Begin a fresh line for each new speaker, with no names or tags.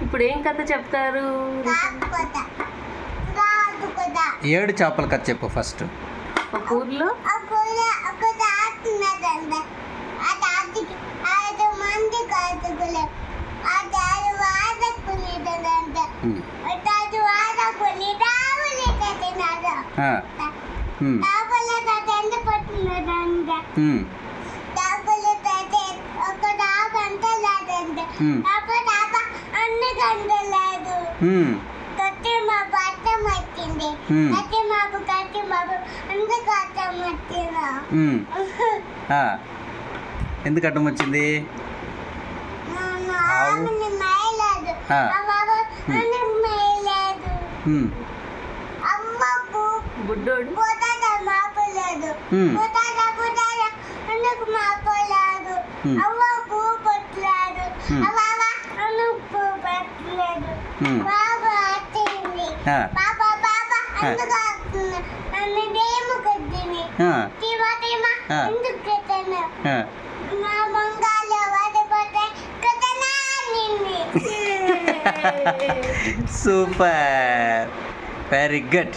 ఇప్పుడు ఏం కథ చెప్తారు?
7 చేపల కథ చెప్పు ఫస్ట్.
ఒక ఊర్లో
ఎందుకు అడ్డం వచ్చింది?
బుడ్డోడు
సూపర్, వెరీ గుడ్.